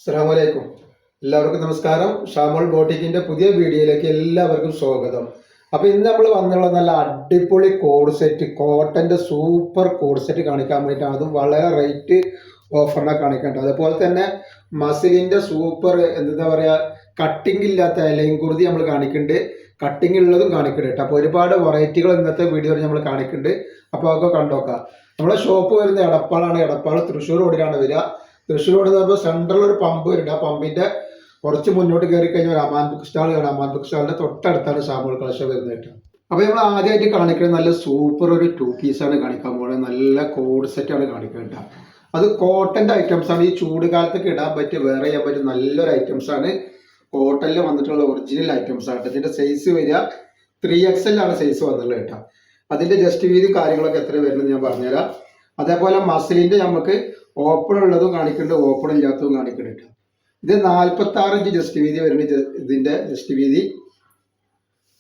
അസ്സലാമലൈക്കും. എല്ലാവർക്കും നമസ്കാരം. ഷാമോൾ ബോട്ടിക്കിന്റെ പുതിയ വീഡിയോയിലേക്ക് എല്ലാവർക്കും സ്വാഗതം. അപ്പൊ ഇന്ന് നമ്മൾ വന്നുള്ള നല്ല അടിപൊളി കോഡ് സെറ്റ്, കോട്ടന്റെ സൂപ്പർ കോഡ് സെറ്റ് കാണിക്കാൻ വേണ്ടിയിട്ടാണ്. അതും വളരെ റേറ്റ് ഓഫറിനെ കാണിക്കേണ്ടത്. അതുപോലെ തന്നെ മസിലിന്റെ സൂപ്പർ എന്താ പറയാ, കട്ടിങ് ഇല്ലാത്ത ലൈൻ കുർത്തി നമ്മൾ കാണിക്കുന്നുണ്ട്, കട്ടിങ് ഉള്ളതും കാണിക്കുന്നുണ്ട് കേട്ടോ. അപ്പോൾ ഒരുപാട് വെറൈറ്റികൾ ഇന്നത്തെ വീഡിയോയിൽ നമ്മൾ കാണിക്കുന്നുണ്ട്. അപ്പോൾ അതൊക്കെ കണ്ടോക്കാം. നമ്മളെ ഷോപ്പ് വരുന്നത് എടപ്പാളാണ്. എടപ്പാൾ തൃശ്ശൂർ റോഡിലാണ് വരിക. തൃശ്ശൂർ റോഡ് എന്ന് പറയുമ്പോൾ സെൻട്രൽ ഒരു പമ്പ് വരുന്നുണ്ട്. ആ പമ്പിന്റെ കുറച്ച് മുന്നോട്ട് കയറി കഴിഞ്ഞാൽ ഒരു അമാൻ ബുക്ക് സ്റ്റാൾ കാണാം. അമാൻ ബുക്ക് സ്റ്റാളിന്റെ തൊട്ടടുത്താണ് ഷാമോൾ കളക്ഷൻ വരുന്നത് കേട്ടോ. അപ്പോൾ നമ്മൾ ആദ്യമായിട്ട് കാണിക്കുന്നത് നല്ല സൂപ്പർ ഒരു 2 പീസാണ് കാണിക്കാൻ പോകുന്നത്. നല്ല കോഡ് സെറ്റാണ് കാണിക്കുന്നത് കേട്ടോ. അത് കോട്ടന്റെ ഐറ്റംസ് ആണ്. ഈ ചൂട് കാലത്തൊക്കെ ഇടാൻ പറ്റിയ, വേറെ ചെയ്യാൻ പറ്റിയ നല്ലൊരു ഐറ്റംസ് ആണ്. കോട്ടനിൽ വന്നിട്ടുള്ള ഒറിജിനൽ ഐറ്റംസ് ആണ്. ഇതിന്റെ സൈസ് വരിക 3XL ആണ് സൈസ് വന്നുള്ളത് കേട്ടോ. അതിന്റെ ജസ്റ്റ് വീതി കാര്യങ്ങളൊക്കെ എത്ര വരുന്നത് ഞാൻ പറഞ്ഞുതരാം. അതേപോലെ മസിലിന്റെ നമുക്ക് ഓപ്പൺ ഉള്ളതും കാണിക്കുന്നുണ്ട്, ഓപ്പൺ ഇല്ലാത്തതും കാണിക്കുന്നുണ്ട്. ഇത് 46 ഇഞ്ച് ജസ്റ്റ് വീതി വരുന്നുണ്ട് ഇതിന്റെ ജസ്റ്റ് വീതി.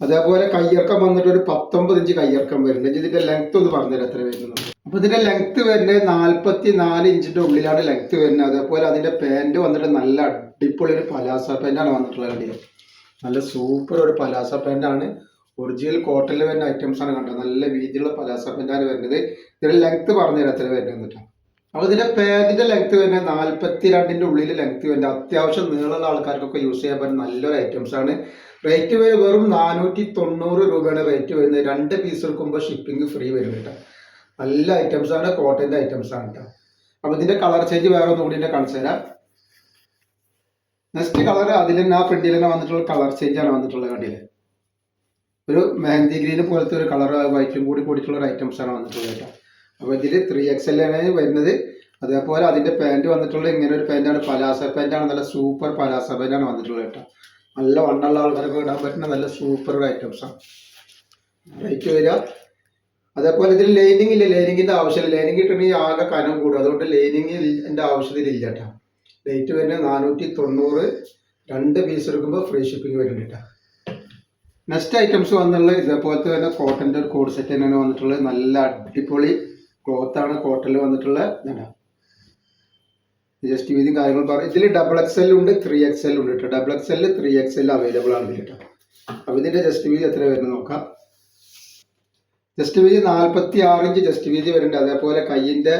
അതേപോലെ കയ്യിറക്കം വന്നിട്ട് ഒരു 19 ഇഞ്ച് കയ്യിറക്കം വരുന്നുണ്ട്. ഇതിന്റെ ലെങ്ത് ഒന്ന് പറഞ്ഞുതരാം എത്ര വരുന്നത്. അപ്പൊ ഇതിന്റെ ലെങ്ത് വരുന്നത് 44 ഇഞ്ചിന്റെ ഉള്ളിലാണ് ലെങ്ത് വരുന്നത്. അതേപോലെ അതിന്റെ പാന്റ് വന്നിട്ട് നല്ല അടിപൊളി ഒരു പലാസ പാന്റാണ് വന്നിട്ടുള്ളത്. കണ്ടില്ലേ, നല്ല സൂപ്പർ ഒരു പലാസ പാന്റാണ്. ഒറിജിനൽ കോട്ടണിൽ വരുന്ന ഐറ്റംസ് ആണ് കണ്ടത്. നല്ല വീതിയുള്ള പലാസ പാന്റാണ് വരുന്നത്. ഇതിന്റെ ലെങ്ത് പറഞ്ഞുതരാം എത്ര വരുന്നത് കേട്ടോ. അപ്പൊ ഇതിന്റെ പാന്റിന്റെ ലെങ്ത് വരുന്നത് 42ന്റെ ഉള്ളിൽ ലെങ്ത് വരുന്നത്. അത്യാവശ്യം നീളമുള്ള ആൾക്കാർക്കൊക്കെ യൂസ് ചെയ്യാൻ പറ്റുന്ന നല്ലൊരു ഐറ്റംസ് ആണ്. റേറ്റ് വെറും 490 രൂപയാണ് റേറ്റ് വരുന്നത്. 2 പീസ് എടുക്കുമ്പോൾ ഷിപ്പിംഗ് ഫ്രീ വരും കേട്ടോ. നല്ല ഐറ്റംസ് ആണ്, കോട്ടന്റെ ഐറ്റംസ് ആണ് കേട്ടോ. അപ്പൊ ഇതിന്റെ കളർ ചേഞ്ച് വേറെ ഒന്നും കൂടി കാണിച്ചു തരാം. നെക്സ്റ്റ് കളർ അതിൽ തന്നെ ആ പ്രിന്റിൽ തന്നെ വന്നിട്ടുള്ള കളർ ചേഞ്ച് ആണ് വന്നിട്ടുള്ളത്. കണ്ടില്ലേ, ഒരു മെഹന്തി ഗ്രീൻ പോലത്തെ ഒരു കളർ വൈറ്റും കൂടി കൂടിയിട്ടുള്ള ഒരു ഐറ്റംസ് ആണ് വന്നിട്ടുള്ളത് കേട്ടോ. അപ്പോൾ ഇതിൽ 3XL ആണ് വരുന്നത്. അതേപോലെ അതിന്റെ പാന്റ് വന്നിട്ടുള്ളത് ഇങ്ങനെ ഒരു പാന്റാണ്, പലാസ പാന്റാണ്. നല്ല സൂപ്പർ പലാസ പാന്റാണ് വന്നിട്ടുള്ളത് കേട്ടോ. നല്ല വണ്ണുള്ള ആൾക്കാരൊക്കെ ഇടാൻ പറ്റുന്ന നല്ല സൂപ്പർ ഒരു ഐറ്റംസ് ആണ്. റേറ്റ് വരിക. അതേപോലെ ഇതിൽ ലൈനിങ് ഇല്ല, ലൈനിങ്ങിന്റെ ആവശ്യമില്ല. ലൈനിങ് ഇട്ടുണ്ടെങ്കിൽ ആകെ കനം കൂടും, അതുകൊണ്ട് ലൈനിങ്ങിന്റെ ആവശ്യത്തിലില്ല കേട്ടോ. റേറ്റ് വരുന്നത് 490. 2 പീസ് എടുക്കുമ്പോൾ ഫ്രീ ഷിപ്പിംഗ് വരുന്നുണ്ട് കേട്ടോ. നെക്സ്റ്റ് ഐറ്റംസ് വന്നുള്ളത് ഇതേപോലത്തെ തന്നെ കോട്ടന്റെ ഒരു കോഡ് സെറ്റ് തന്നെയാണ് വന്നിട്ടുള്ളത്. നല്ല അടിപൊളി ക്ലോത്ത് ആണ് കോട്ടണിൽ വന്നിട്ടുള്ളത്. ജസ്റ്റ് വീതിയും കാര്യങ്ങളും പറയും. ഇതിൽ XXL ഉണ്ട്, 3XL ഉണ്ട് കേട്ടോ. XXL 3XL അവൈലബിൾ ആണ് കേട്ടോ. അപ്പൊ ഇതിന്റെ ജസ്റ്റ് വീതി എത്ര വരുന്നത് നോക്കാം. ജസ്റ്റ് വീതി 46 ഇഞ്ച് ജസ്റ്റ് വീതി വരുന്നുണ്ട്. അതേപോലെ കൈയിന്റെ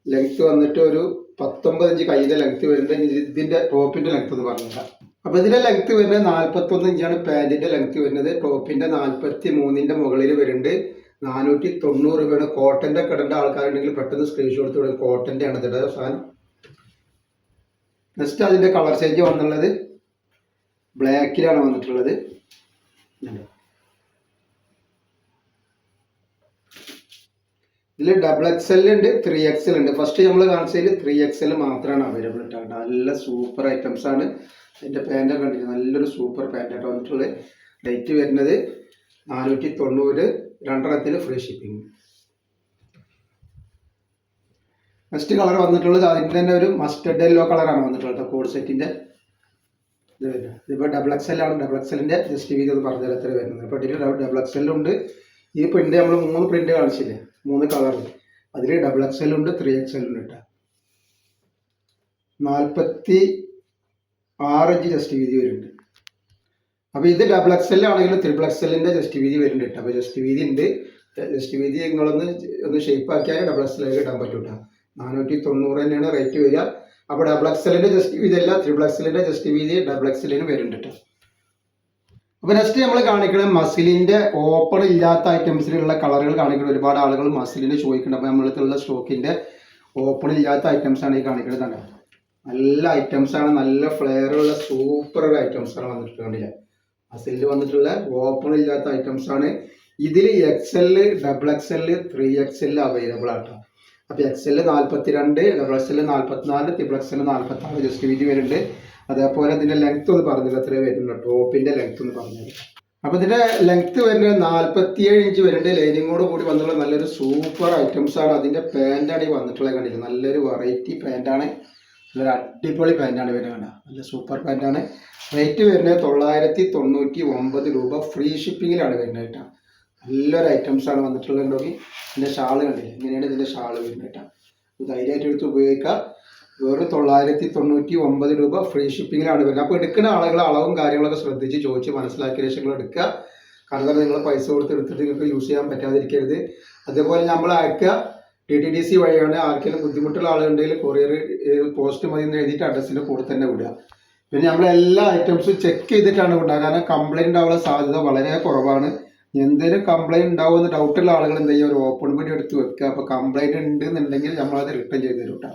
ലെങ്ത് വന്നിട്ട് ഒരു 19 ഇഞ്ച് കൈയിന്റെ ലെങ്ത് വരുന്നുണ്ട്. ഇതിന്റെ ടോപ്പിന്റെ ലെങ്ത് എന്ന് പറഞ്ഞില്ല. അപ്പൊ ഇതിന്റെ ലെങ്ത് വരുന്നത് 41 ഇഞ്ചാണ് പാന്റിന്റെ ലെങ്ത് വരുന്നത്. ടോപ്പിന്റെ 43ന്റെ മുകളിൽ വരുന്നുണ്ട്. 490 രൂപയാണ്. കോട്ടന്റെ കിടേണ്ട ആൾക്കാരുണ്ടെങ്കിൽ പെട്ടെന്ന് സ്ക്രീൻഷോട്ട് കൊടുത്ത് വിടും. കോട്ടന്റെ ആണ് ഇതിന്റെ സാധനം. നെക്സ്റ്റ് അതിന്റെ കളർ ചേഞ്ച് വന്നുള്ളത് ബ്ലാക്കിലാണ് വന്നിട്ടുള്ളത്. ഇതിൽ XXL ഉണ്ട്, 3XL ഉണ്ട്. ഫസ്റ്റ് നമ്മൾ കാണിച്ചതിൽ 3XL മാത്രമാണ് അവൈലബിൾ ആയിട്ട്. നല്ല സൂപ്പർ ഐറ്റംസ് ആണ്. അതിന്റെ പാൻറ്റൊക്കെ കണ്ടിട്ട് നല്ലൊരു സൂപ്പർ പാൻറ്റായിട്ട് വന്നിട്ടുള്ളത്. റേറ്റ് വരുന്നത് 490. 2 ഫ്രീ ഷിപ്പിംഗ്. നെക്സ്റ്റ് കളർ വന്നിട്ടുള്ളത് അതിൻ്റെ തന്നെ ഒരു മസ്റ്റർഡ് യെല്ലോ കളറാണ് വന്നിട്ടുള്ളത് കോഡ് സെറ്റിന്റെ. ഇതിപ്പോൾ XXL ആണ്. XXLന്റെ ജസ്റ്റ് വീതി ഒന്ന് പറഞ്ഞാൽ എത്ര വരുന്നത്. അപ്പോൾ ഇതിൽ XXL ഉണ്ട്. ഈ പ്രിന്റ് നമ്മൾ 3 പ്രിന്റ് കാണിച്ചില്ലേ, 3 കളർ. അതിൽ XXL ഉണ്ട്, 3XL ഉണ്ട് കേട്ടോ. 46 ഇഞ്ച് ജസ്റ്റ് വീതി വരുന്നുണ്ട്. അപ്പോൾ ഇത് XXL ആണെങ്കിലും XXLന്റെ ജസ്റ്റ് വീതി വരുന്നുണ്ട് കേട്ടോ. അപ്പോൾ ജസ്റ്റ് വീതി ഉണ്ട്. ജസ്റ്റ് വീതി നിങ്ങളൊന്ന് ഷേപ്പ് ആക്കിയാൽ XXL ഇടാൻ പറ്റും കേട്ടോ. 490 തന്നെയാണ് റേറ്റ് വരിക. അപ്പോൾ XXLന്റെ ജസ്റ്റ് വീതി അല്ല, XXLന്റെ ജസ്റ്റ് വീതി XXLന് വരുന്നുണ്ട് കേട്ടോ. അപ്പോൾ നെക്സ്റ്റ് നമ്മൾ കാണിക്കുന്നത് മസിലിന്റെ ഓപ്പൺ ഇല്ലാത്ത ഐറ്റംസിലുള്ള കളറുകൾ കാണിക്കുന്നത്. ഒരുപാട് ആളുകൾ മസിലിന്റെ ചോദിക്കുന്നുണ്ട്. അപ്പോൾ നമ്മളുള്ള സ്റ്റോക്കിന്റെ ഓപ്പൺ ഇല്ലാത്ത ഐറ്റംസ് ആണ് ഈ കാണിക്കുന്നത്. തന്നെ നല്ല ഐറ്റംസ് ആണ്, നല്ല ഫ്ലെയർ ഉള്ള സൂപ്പർ ഐറ്റംസ് ആണ് വന്നിട്ടുള്ളത്. കണ്ടില്ല, മസിലിൽ വന്നിട്ടുള്ള ഓപ്പൺ ഇല്ലാത്ത ഐറ്റംസ് ആണ്. ഇതിൽ XL, XXL, 3XL അവൈലബിൾ ആട്ടോ. അപ്പോൾ XL 42, XXL 44, XXL 46 ജസ്റ്റ് വീതി വരുന്നുണ്ട്. അതേപോലെ ഇതിന്റെ ലെങ്ത് ഒന്ന് പറഞ്ഞത് എത്ര വരുന്നുണ്ട്. ടോപ്പിന്റെ ലെങ്ത് ഒന്ന് പറഞ്ഞത്. അപ്പൊ ഇതിന്റെ ലെങ്ത് വരുന്നത് 47 ഇഞ്ച് വരുന്നുണ്ട്. ലൈനിങ്ങോട് കൂടി വന്നിട്ടുള്ള നല്ലൊരു സൂപ്പർ ഐറ്റംസ് ആണ്. അതിന്റെ പാന്റാണ് ഈ വന്നിട്ടുള്ളത്. കണ്ടില്ല, നല്ലൊരു വെറൈറ്റി പാന്റാണ്, നല്ലൊരു അടിപൊളി പാന്റാണ് വരുന്നത്. നല്ല സൂപ്പർ പാന്റാണ്. റേറ്റ് വരുന്നത് 999 രൂപ. ഫ്രീ ഷിപ്പിങ്ങിലാണ് വരുന്നത് കേട്ടോ. നല്ലൊരു ഐറ്റംസ് ആണ് വന്നിട്ടുള്ളത്. നോക്കി ഇതിന്റെ ഷാള് കണ്ടില്ലേ, ഇങ്ങനെയാണ് ഇതിന്റെ ഷാള് വരുന്നത് കേട്ടോ. ധൈര്യമായിട്ട് എടുത്ത് ഉപയോഗിക്കാം. വെറും 999 രൂപ ഫ്രീ ഷിപ്പിങ്ങിലാണ് വരുന്നത്. അപ്പോൾ എടുക്കുന്ന ആളുകൾ അളവും കാര്യങ്ങളൊക്കെ ശ്രദ്ധിച്ച് ചോദിച്ച് മനസ്സിലാക്കിയ ശേഷം നിങ്ങൾ എടുക്കുക. കാരണം നിങ്ങൾ പൈസ കൊടുത്ത് എടുത്തിട്ട് നിങ്ങൾക്ക് യൂസ് ചെയ്യാൻ പറ്റാതിരിക്കരുത്. അതേപോലെ നമ്മൾ അയക്കുക DTDC വഴിയാണ്. ആർക്കെങ്കിലും ബുദ്ധിമുട്ടുള്ള ആളുകളുണ്ടെങ്കിൽ കൊറിയർ പോസ്റ്റ് മതി എന്ന് എഴുതിയിട്ട് അഡ്രസ്സിൻ്റെ കൂടെ തന്നെ വിടുക. പിന്നെ നമ്മൾ എല്ലാ ഐറ്റംസും ചെക്ക് ചെയ്തിട്ടാണ് വിടുക. കാരണം കംപ്ലൈൻറ്റ് ഉണ്ടാവാനുള്ള സാധ്യത വളരെ കുറവാണ്. എന്തെങ്കിലും കംപ്ലൈൻറ്റ് ഉണ്ടാവുമെന്ന് ഡൗട്ടുള്ള ആളുകൾ എന്ത് ചെയ്യുക, ഒരു ഓപ്പൺ വീഡിയോ എടുത്ത് വെക്കുക. അപ്പോൾ കംപ്ലൈൻറ്റ് ഉണ്ട് എന്നുണ്ടെങ്കിൽ നമ്മളത് റിട്ടേൺ ചെയ്ത് തരും കേട്ടോ.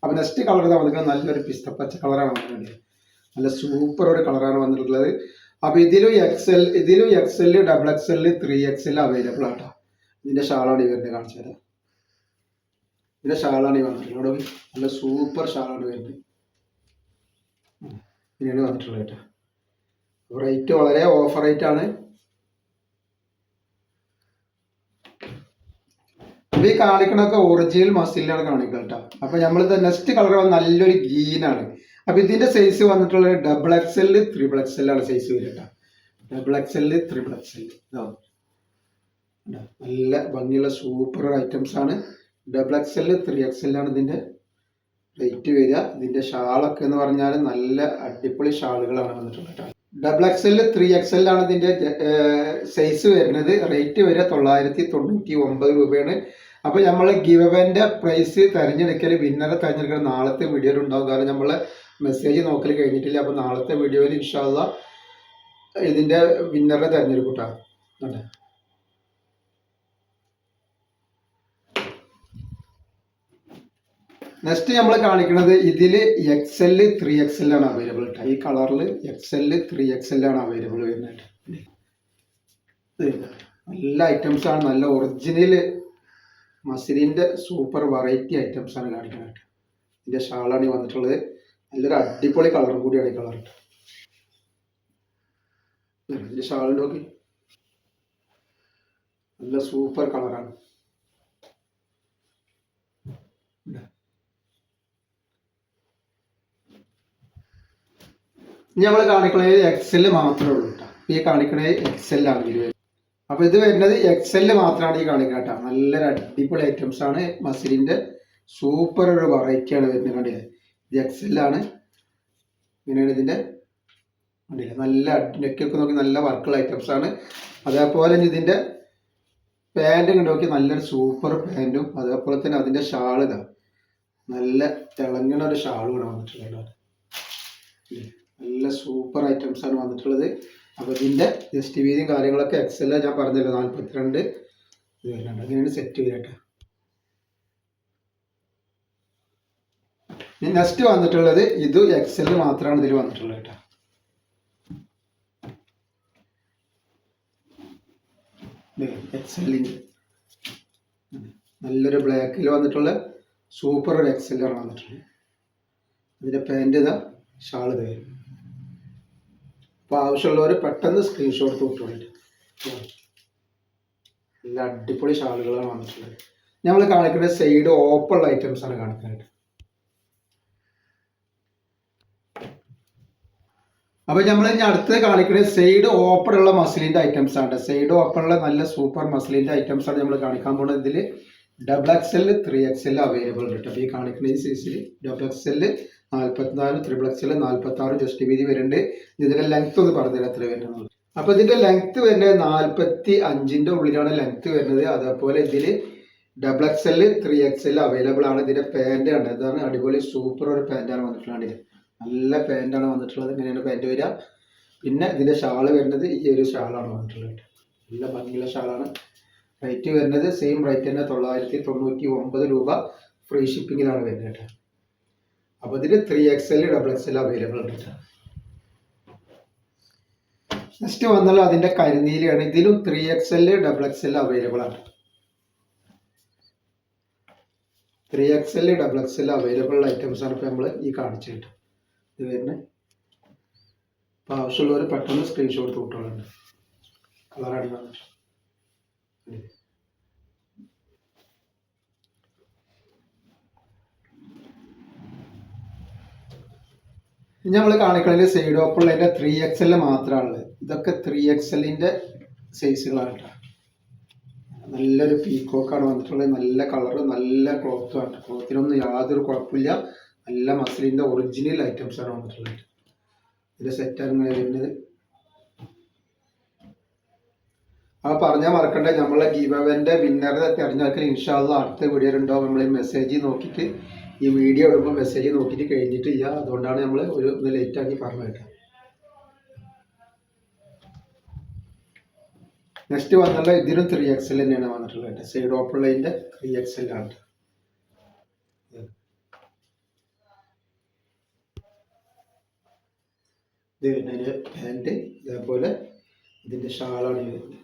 അപ്പോൾ നെക്സ്റ്റ് കളർ വന്നിട്ടുള്ളത് നല്ലൊരു പിസ്തപ്പച്ച കളറാണ് വന്നിട്ടുള്ളത്. നല്ല സൂപ്പർ ഒരു കളറാണ് വന്നിട്ടുള്ളത്. അപ്പോൾ ഇതിലും XL, double XL, 3XL available ആട്ടോ. ഇതിൻ്റെ ഷാളാണ് ഈ വരുന്നത്, കാണിച്ചു തരാം. ഇതിൻ്റെ ഷാളാണ് ഈ വന്നിട്ടുള്ളത്. നല്ല സൂപ്പർ ഷാളാണ് വരുന്നത്. ഇങ്ങനെയാണ് വന്നിട്ടുള്ളത് കേട്ടോ. റേറ്റ് വളരെ ഓഫർ റേറ്റാണ്. ഈ കാണിക്കണൊക്കെ ഒറിജിനൽ മസിലാണ് കാണിക്കുക കേട്ടോ. അപ്പൊ നമ്മളിത് നെക്സ്റ്റ് കളർ നല്ലൊരു ഗ്രീനാണ്. അപ്പൊ ഇതിന്റെ സൈസ് വന്നിട്ടുള്ളത് ഡബിൾ XL, 3 XL ആണ് സൈസ് വരിക കേട്ടോ. ഡബിൾ XL, 3 XL ഇതാണ്. നല്ല ഭംഗിയുള്ള സൂപ്പർ ഐറ്റംസ് ആണ്. ഡബിൾ XL, 3 XL ആണ് ഇതിന്റെ റേറ്റ് വരിക. ഇതിന്റെ ഷാളൊക്കെ എന്ന് പറഞ്ഞാൽ നല്ല അടിപൊളി ഷാളുകളാണ് വന്നിട്ടുള്ളത് കേട്ടോ. ഡബിൾ XL, 3 XL ആണ് ഇതിന്റെ സൈസ് വരുന്നത്. റേറ്റ് വരിക 999 രൂപയാണ്. അപ്പോൾ നമ്മൾ ഗിവ് അവേന്റെ പ്രൈസ് തിരഞ്ഞെടുക്കൽ, വിന്നറെ തിരഞ്ഞെടുക്കൽ നാളത്തെ വീഡിയോയിൽ ഉണ്ടാവും. കാരണം നമ്മൾ മെസ്സേജ് നോക്കൽ കഴിഞ്ഞിട്ടില്ല. അപ്പോൾ നാളത്തെ വീഡിയോയിൽ ഇൻഷാ അല്ലാഹ് ഇതിന്റെ വിന്നറെ തിരഞ്ഞെടുക്കും കേട്ടോ. നെക്സ്റ്റ് നമ്മൾ കാണിക്കുന്നത് ഇതില് XL, 3 XL ആണ് അവൈലബിൾ കേട്ടോ. ഈ കളറിൽ XL, 3 XL ആണ് അവൈലബിൾ വരുന്നത്. നല്ല ഐറ്റംസ് ആണ്. നല്ല ഒറിജിനൽ മസിലിന്റെ സൂപ്പർ വെറൈറ്റി ഐറ്റംസ് ആണ് കാണിക്കുന്നത്. ഇതിന്റെ ഷാളാണ് ഈ വന്നിട്ടുള്ളത്. നല്ലൊരു അടിപൊളി കളറും കൂടിയാണ് ഈ കളർ. ഇതിന്റെ ഷാൾ നോക്കി, നല്ല സൂപ്പർ കളറാണ്. ഇനി നമ്മൾ കാണിക്കുന്നത് XL മാത്രമേ ഉള്ളൂ കേട്ടോ. ഈ കാണിക്കുന്നത് XL ആണ് ഇതിൽ വരുന്നത്. അപ്പൊ ഇത് വരുന്നത് XL മാത്രമാണ് ഈ കാണിക്കുക കേട്ടോ. നല്ലൊരു അടിപൊളി ഐറ്റംസ് ആണ്. മസിലിന്റെ സൂപ്പർ ഒരു വെറൈറ്റി ആണ് വരുന്നത്. കണ്ടില്ലേ, ഇത് XL ആണ്. ഇങ്ങനെയാണ് ഇതിന്റെ കണ്ടില്ലേ, നല്ല നെക്കൊക്കെ നോക്കി നല്ല വർക്കുള്ള ഐറ്റംസ് ആണ്. അതേപോലെ തന്നെ ഇതിന്റെ പാൻറ് നോക്കി നല്ലൊരു സൂപ്പർ പാൻറ്റും, അതേപോലെ തന്നെ അതിന്റെ ഷാൾ ഇതാ നല്ല തിളങ്ങുന്ന ഒരു ഷാളും കൂടെ വന്നിട്ടുള്ളത്. നല്ല സൂപ്പർ ഐറ്റംസ് ആണ് വന്നിട്ടുള്ളത്. അപ്പോൾ ഇതിൻ്റെ ജസ്റ്റ് വീതിയും കാര്യങ്ങളൊക്കെ XL ഞാൻ പറഞ്ഞല്ലോ 42 ഇത് വരുന്നുണ്ട്. അങ്ങനെയാണ് സെറ്റ് ചെയ്തിട്ട്. ഇനി നെക്സ്റ്റ് വന്നിട്ടുള്ളത് ഇത് XL മാത്രമാണ് ഇതിൽ വന്നിട്ടുള്ളത് കേട്ടോ. XL നല്ലൊരു ബ്ലാക്കിൽ വന്നിട്ടുള്ള സൂപ്പർ ഒരു XL ആണ് വന്നിട്ടുള്ളത്. ഇതിൻ്റെ പാൻറ് ഇതാ, ഷാൾ ഇത് വരും. അപ്പോൾ ആവശ്യമുള്ളവർ പെട്ടെന്ന് സ്ക്രീൻഷോട്ട് വിട്ടോളിട്ട്. നല്ല അടിപൊളി ഷാളുകളാണ് വന്നിട്ടുള്ളത്. നമ്മൾ കാണിക്കുന്നത് സൈഡ് ഓപ്പൺ ഐറ്റംസ് ആണ് കാണിക്കുന്നത്. അപ്പോൾ നമ്മൾ ഇനി അടുത്തത് കാണിക്കുന്നത് സൈഡ് ഓപ്പൺ ഉള്ള മസിലിൻ്റെ ഐറ്റംസ് ആണ്. സൈഡ് ഓപ്പൺ ഉള്ള നല്ല സൂപ്പർ മസിലിൻ്റെ ഐറ്റംസ് ആണ് നമ്മൾ കാണിക്കാൻ പോകുന്നത്. ഇതിൽ ഡബിൾ XL, 3 XL അവൈലബിൾ ഉണ്ട്. അപ്പോൾ ഈ കാണിക്കുന്ന ഈ സൈസിൽ ഡബിൾ XL 44, 3 XL 46 ജസ്റ്റ് വീതി വരുന്നുണ്ട്. ഇതിന്റെ ലെങ്ത് ഒന്ന് പറഞ്ഞുതരാം എത്ര വരുന്നത്. അപ്പൊ ഇതിന്റെ ലെങ്ത് വരുന്നത് 45 ഉള്ളിലാണ് ലെങ്ത് വരുന്നത്. അതേപോലെ ഇതിൽ ഡബിൾ XL, 3 XL അവൈലബിൾ ആണ്. ഇതിന്റെ പാൻറ് ആണ്, ഇതാണ് അടിപൊളി സൂപ്പർ ഒരു പാൻറ്റാണ് വന്നിട്ടുള്ളത്. നല്ല പാൻറ്റാണ് വന്നിട്ടുള്ളത്. ഇങ്ങനെയാണ് പാൻറ് വരിക. പിന്നെ ഇതിന്റെ ഷാള് വരുന്നത് ഈ ഒരു ഷാളാണ് വന്നിട്ടുള്ളത്. നല്ല ഭംഗിയുള്ള ഷാളാണ്. റേറ്റ് വരുന്നത് സെയിം റേറ്റ് തന്നെ 999 രൂപ ഫ്രീ ഷിപ്പിങ്ങിലാണ് വരുന്നത്. അപ്പോൾ ഇതിൽ 3 XL, ഡബിൾ XL അവൈലബിൾ ഉണ്ട്. നെക്സ്റ്റ് വന്നാൽ അതിന്റെ കരിനീലയാണ്. ഇതിലും 3 XL, ഡബിൾ XL അവൈലബിൾ ആണ്. 3 XL, double XL available items ആണ് ഇപ്പോൾ നമ്മൾ ഈ കാണിച്ചിട്ട് ഇത് വരുന്നത്. അപ്പോൾ ആവശ്യമുള്ളവർ പെട്ടെന്ന് സ്ക്രീൻഷോട്ട് വിട്ടോളുണ്ട്. കളറാണ് വന്നിട്ട്. ഇനി നമ്മൾ കാണിക്കുന്നതിൽ സൈഡ് ഓപ്പണിൻ്റെ 3 XL മാത്രമാണുള്ളത്. ഇതൊക്കെ 3 XLൻ്റെ സൈസുകളാണ് കേട്ടോ. നല്ലൊരു പീക്കോക്കാണ് വന്നിട്ടുള്ളത്. നല്ല കളറ്, നല്ല ക്ലോത്തുമാണ്. ക്ലോത്തിനൊന്നും യാതൊരു കുഴപ്പമില്ല. നല്ല മസ്ലിൻ്റെ ഒറിജിനൽ ഐറ്റംസ് ആണ് വന്നിട്ടുള്ളത്. ഇതിൻ്റെ സെറ്റാണ് ഇങ്ങനെ വരുന്നത്. ആ പറഞ്ഞാൽ മറക്കണ്ട, നമ്മളെ ഗീവ് അവൻ്റെ വിന്നറെ തിരഞ്ഞെടുക്കൽ ഇൻഷാ അല്ലാഹ് അടുത്ത വീഡിയോ ഉണ്ടാവും. നമ്മൾ മെസ്സേജ് നോക്കിയിട്ട് ഈ വീഡിയോ ഇടുമ്പോൾ മെസ്സേജ് നോക്കിയിട്ട് കഴിഞ്ഞിട്ടില്ല, അതുകൊണ്ടാണ് നമ്മൾ ഒന്ന് ലേറ്റാക്കി പറഞ്ഞത്. നെക്സ്റ്റ് വന്നുള്ള ഇതിനും 3XL തന്നെയാണ് വന്നിട്ടുള്ളത്. സൈഡ് ഓപ്പൺലൈൻ്റെ 3XL ആണ്. ഇത് പിന്നെ പാൻറ്, ഇതേപോലെ ഇതിൻ്റെ ഷാളാണ് വരുന്നത്.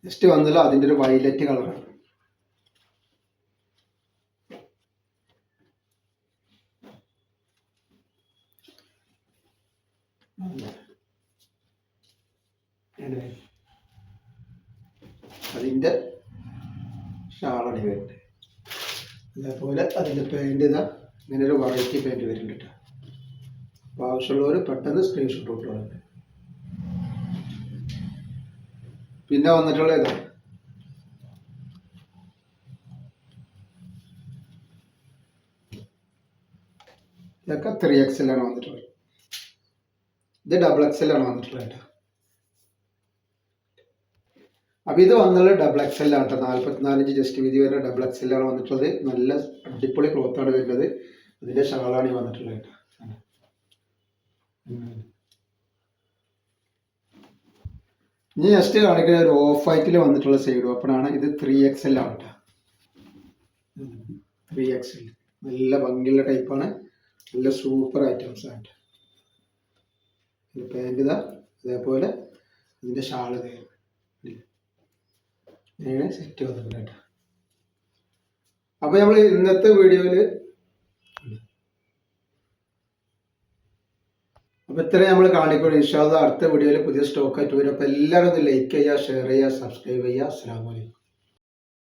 നെക്സ്റ്റ് വന്നില്ല അതിൻ്റെ ഒരു വയലറ്റ് കളറാണ്. അതിൻ്റെ ഷാളാണ് വരുന്നത്. അതേപോലെ അതിൻ്റെ പാൻറ് ഇതാ ഇങ്ങനെ ഒരു വെറൈറ്റി പാൻറ് വരുന്നുണ്ട്. അപ്പോൾ ആവശ്യമുള്ളവർ പെട്ടെന്ന് സ്ക്രീൻഷോട്ട് ഇട്ടുള്ളത്. പിന്നെ വന്നിട്ടുള്ള ഇതാ ഇതൊക്കെ 3XL ആണ് വന്നിട്ടുള്ളത്. ഇത് XXL ആണ് വന്നിട്ടുള്ളത്. അപ്പോൾ ഇത് വന്നുള്ളത് XXL ആണ് കേട്ടോ. 44 ഇഞ്ച് ജസ്റ്റ് വീതി വരെ XXL ആണ് വന്നിട്ടുള്ളത്. നല്ല അടിപൊളി ക്ലോത്താണ് വരുന്നത്. ഇതിൻ്റെ ഷാളാണ് ഈ വന്നിട്ടുള്ളത് കേട്ടോ. ഇനി നെക്സ്റ്റ് കാണിക്കുന്ന ഒരു ഓഫ് വൈറ്റിൽ വന്നിട്ടുള്ള സൈഡ് ഓപ്പൺ ആണ്. ഇത് 3XL ആണ് കേട്ടോ. 3XL നല്ല ഭംഗിയുള്ള ടൈപ്പാണ്. നല്ല സൂപ്പർ ഐറ്റംസ് ആണ്. പാൻറ് ഇതാ അതേപോലെ ഇതിൻ്റെ ഷാള് ഇങ്ങനെ സെറ്റ് വന്നിട്ടുണ്ട് കേട്ടോ. അപ്പോൾ നമ്മൾ ഇന്നത്തെ വീഡിയോയിൽ അപ്പോൾ ഇത്രയും നമ്മൾ കാണിക്കണം. ഇൻഷാ അല്ലാഹ് അടുത്ത വീഡിയോയിൽ പുതിയ സ്റ്റോക്ക് ആയിട്ട് വരും. അപ്പോൾ എല്ലാവരും ഒന്ന് ലൈക്ക് ചെയ്യുക, ഷെയർ ചെയ്യുക, സബ്സ്ക്രൈബ് ചെയ്യുക. അസ്സലാമു അലൈക്കും.